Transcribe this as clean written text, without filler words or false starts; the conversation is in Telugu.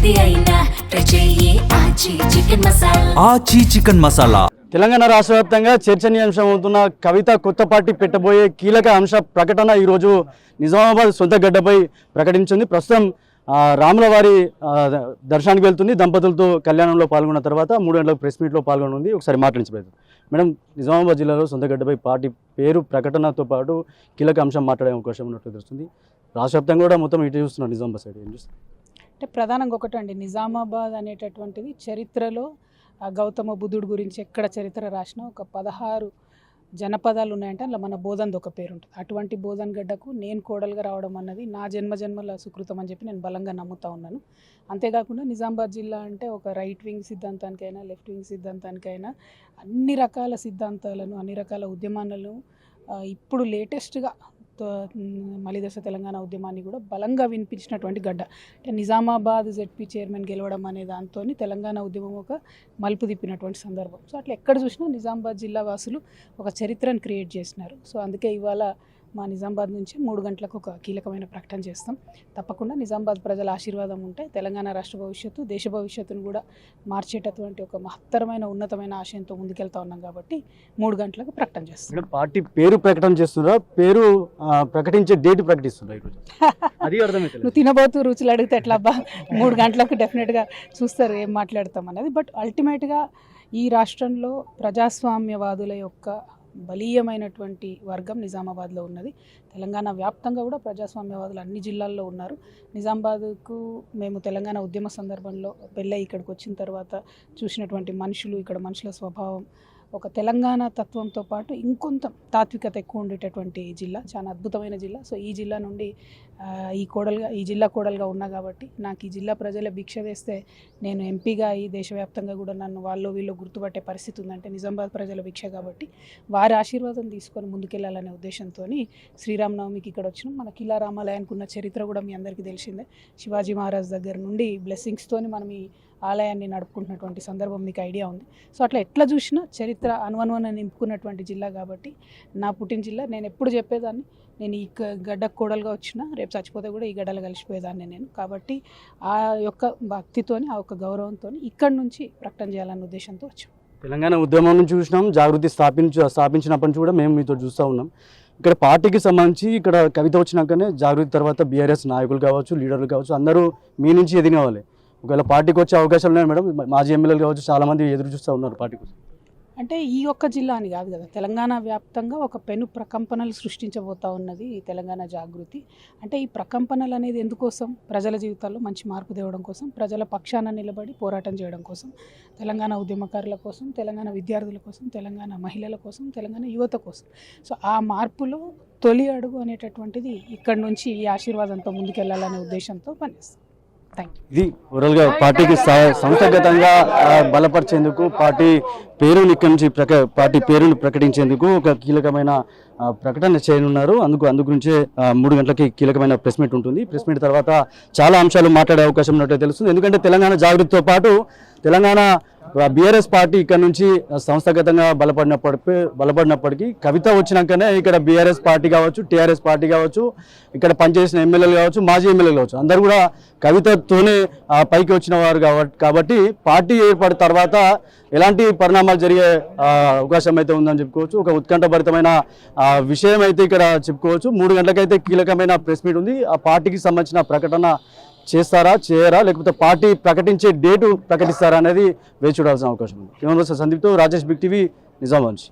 ఏది అయినా ట్రై చెయ్యి ఆచి చికెన్ మసాలా. ఆచి చికెన్ మసాలా. తెలంగాణ రాష్ట్ర వ్యాప్తంగా చర్చనీయాంశం అవుతున్న కవిత కొత్త పార్టీ పెట్టబోయే కీలక అంశ ప్రకటన ఈరోజు నిజామాబాద్ సొంత గడ్డపై ప్రకటించింది. ప్రస్తుతం రాములవారి దర్శనానికి వెళ్తుంది. దంపతులతో కళ్యాణంలో పాల్గొన్న తర్వాత 3 గంటలకు ప్రెస్ మీట్లో పాల్గొనుంది. ఒకసారి మాట్లాడించలేదు. మేడం, నిజామాబాద్ జిల్లాలో సొంత గడ్డపై పార్టీ పేరు ప్రకటనతో పాటు కీలక అంశం మాట్లాడే అవకాశం ఉన్నట్టు తెలుస్తుంది. రాష్ట్ర వ్యాప్తంగా కూడా మొత్తం ఇటు చూస్తున్నారు. నిజామాబాద్ సైడ్ ఏం చూస్తారు? అంటే ప్రధానంగా ఒకటండి, నిజామాబాద్ అనేటటువంటిది చరిత్రలో గౌతమ బుద్ధుడు గురించి ఎక్కడ చరిత్ర రాసినా ఒక 16 జనపదాలు ఉన్నాయంటే అలా మన బోధన్ది ఒక పేరు ఉంటుంది. అటువంటి బోధన్ గడ్డకు నేను కోడలుగా రావడం అన్నది నా జన్మల సుకృతం అని చెప్పి నేను బలంగా నమ్ముతా ఉన్నాను. అంతేకాకుండా నిజామాబాద్ జిల్లా అంటే ఒక రైట్ వింగ్ సిద్ధాంతానికైనా లెఫ్ట్ వింగ్ సిద్ధాంతానికైనా అన్ని రకాల సిద్ధాంతాలను అన్ని రకాల ఉద్యమాలను ఇప్పుడు లేటెస్ట్గా మలిదశ తెలంగాణ ఉద్యమాన్ని కూడా బలంగా వినిపించినటువంటి గడ్డ. అంటే నిజామాబాద్ జెడ్పీ చైర్మన్ గెలవడం అనే దాంతో తెలంగాణ ఉద్యమం ఒక మలుపు తిప్పినటువంటి సందర్భం. సో అట్లా ఎక్కడ చూసినా నిజామాబాద్ జిల్లా వాసులు ఒక చరిత్రను క్రియేట్ చేసినారు. సో అందుకే ఇవాళ మా నిజామాబాద్ నుంచి 3 గంటలకు ఒక కీలకమైన ప్రకటన చేస్తాం. తప్పకుండా నిజామాబాద్ ప్రజల ఆశీర్వాదం ఉంటే తెలంగాణ రాష్ట్ర భవిష్యత్తు దేశ భవిష్యత్తును కూడా మార్చేటటువంటి ఒక మహత్తరమైన ఉన్నతమైన ఆశయంతో ముందుకెళ్తా ఉన్నాం కాబట్టి 3 గంటలకు ప్రకటన చేస్తాం. పార్టీ పేరు ప్రకటన చేస్తున్నారా, పేరు ప్రకటించే డేట్ ప్రకటిస్తున్నారు ఈరోజు? అది అర్థమైతే నువ్వు తినబోతూ రుచులు అడిగితే ఎట్లా అబ్బా 3 గంటలకు డెఫినెట్గా చూస్తారు ఏం మాట్లాడతాం అనేది. బట్ అల్టిమేట్గా ఈ రాష్ట్రంలో ప్రజాస్వామ్యవాదుల యొక్క బలీయమైనటువంటి వర్గం నిజామాబాద్లో ఉన్నది. తెలంగాణ వ్యాప్తంగా కూడా ప్రజాస్వామ్యవాదులు అన్ని జిల్లాల్లో ఉన్నారు. నిజామాబాద్కు మేము తెలంగాణ ఉద్యమ సందర్భంలో పెళ్ళై ఇక్కడికి వచ్చిన తర్వాత చూసినటువంటి మనుషులు, ఇక్కడ మనుషుల స్వభావం, ఒక తెలంగాణ తత్వంతో పాటు ఇంకొంత తాత్వికత ఎక్కువ ఉండేటటువంటి జిల్లా, చాలా అద్భుతమైన జిల్లా. సో ఈ జిల్లా నుండి ఈ జిల్లా కోడలుగా ఉన్నా కాబట్టి నాకు ఈ జిల్లా ప్రజల భిక్ష వేస్తే నేను ఎంపీగా ఈ దేశవ్యాప్తంగా కూడా నన్ను వాళ్ళు వీళ్ళు గుర్తుపట్టే పరిస్థితి ఉందంటే నిజామాబాద్ ప్రజల భిక్ష కాబట్టి వారి ఆశీర్వాదం తీసుకొని ముందుకెళ్లాలనే ఉద్దేశంతో శ్రీరామనవమికి ఇక్కడ వచ్చినాం. మన కిలా రామాలయానికి ఉన్న చరిత్ర కూడా మీ అందరికీ తెలిసిందే. శివాజీ మహారాజ్ దగ్గర నుండి బ్లెస్సింగ్స్తోని మనం ఈ ఆలయాన్ని నడుపుకుంటున్నటువంటి సందర్భం మీకు ఐడియా ఉంది. సో అట్లా ఎట్లా చూసినా చరిత్ర అనువనువన నింపుకున్నటువంటి జిల్లా కాబట్టి నా పుట్టిన జిల్లా. నేను ఎప్పుడు చెప్పేదాన్ని, నేను ఈ గడ్డకు కోడలుగా వచ్చినా రేపు చచ్చిపోతే కూడా ఈ గడ్డలు కలిసిపోయేదాన్ని నేను. కాబట్టి ఆ యొక్క భక్తితోని ఆ యొక్క గౌరవంతో ఇక్కడి నుంచి ప్రకటన చేయాలనే ఉద్దేశంతో వచ్చాం. తెలంగాణ ఉద్యమం నుంచి చూసినాం, జాగృతి స్థాపించినప్పటి నుంచి కూడా మేము మీతో చూస్తూ ఉన్నాం. ఇక్కడ పార్టీకి సంబంధించి ఇక్కడ కవిత వచ్చినాకనే జాగృతి తర్వాత బీఆర్ఎస్ నాయకులు కావచ్చు, లీడర్లు కావచ్చు, అందరూ మీ నుంచి ఎదిగినవాళ్ళే. ఒకవేళ పార్టీకి వచ్చే అవకాశాలు ఉన్నాయి మేడం? మాజీ ఎమ్మెల్యేలు కావచ్చు చాలామంది ఎదురు చూస్తూ ఉన్నారు పార్టీ కోసం. అంటే ఈ ఒక్క జిల్లా అని కాదు కదా, తెలంగాణ వ్యాప్తంగా ఒక పెను ప్రకంపనలు సృష్టించబోతా ఉన్నది ఈ తెలంగాణ జాగృతి. అంటే ఈ ప్రకంపనలు అనేది ఎందుకోసం? ప్రజల జీవితాల్లో మంచి మార్పు తేవడం కోసం, ప్రజల పక్షాన నిలబడి పోరాటం చేయడం కోసం, తెలంగాణ ఉద్యమకారుల కోసం, తెలంగాణ విద్యార్థుల కోసం, తెలంగాణ మహిళల కోసం, తెలంగాణ యువత కోసం. సో ఆ మార్పులో తొలి అడుగు అనేటటువంటిది ఇక్కడ నుంచి ఈ ఆశీర్వాదంతో ముందుకెళ్లాలనే ఉద్దేశంతో పనిచేస్తాం. ఇది ఓవరాల్గా పార్టీకి సంస్థాగతంగా బలపరిచేందుకు, పార్టీ పేరుని ఇక్కడి నుంచి పార్టీ పేరును ప్రకటించేందుకు ఒక కీలకమైన ప్రకటన చేయనున్నారు. అందు గురించే 3 గంటలకి కీలకమైన ప్రెస్ మీట్ ఉంటుంది. ప్రెస్ మీట్ తర్వాత చాలా అంశాలు మాట్లాడే అవకాశం ఉన్నట్టు తెలుస్తుంది. ఎందుకంటే తెలంగాణ జాగృతితో పాటు తెలంగాణ బీఆర్ఎస్ పార్టీ ఇక్కడ నుంచి సంస్థాగతంగా బలపడినప్పటికీ కవిత వచ్చినాకనే ఇక్కడ బీఆర్ఎస్ పార్టీ కావచ్చు, టీఆర్ఎస్ పార్టీ కావచ్చు, ఇక్కడ పనిచేసిన ఎమ్మెల్యేలు కావచ్చు, మాజీ ఎమ్మెల్యేలు కావచ్చు, అందరూ కూడా కవితతోనే పైకి వచ్చిన వారు కాబట్టి పార్టీ ఏర్పడిన తర్వాత ఎలాంటి పరిణామాలు జరిగే అవకాశం అయితే ఉందని చెప్పుకోవచ్చు. ఒక ఉత్కంఠభరితమైన విషయం అయితే ఇక్కడ చెప్పుకోవచ్చు. 3 గంటలకైతే కీలకమైన ప్రెస్ మీట్ ఉంది. ఆ పార్టీకి సంబంధించిన ప్రకటన చేస్తారా, చేయరా, లేకపోతే పార్టీ ప్రకటించే డేటు ప్రకటిస్తారా అనేది వేచి చూడాల్సిన అవకాశం ఉంది. సందీప్తో రాజేష్, బిగ్ టీవీ, నిజామాబాద్ నుంచి.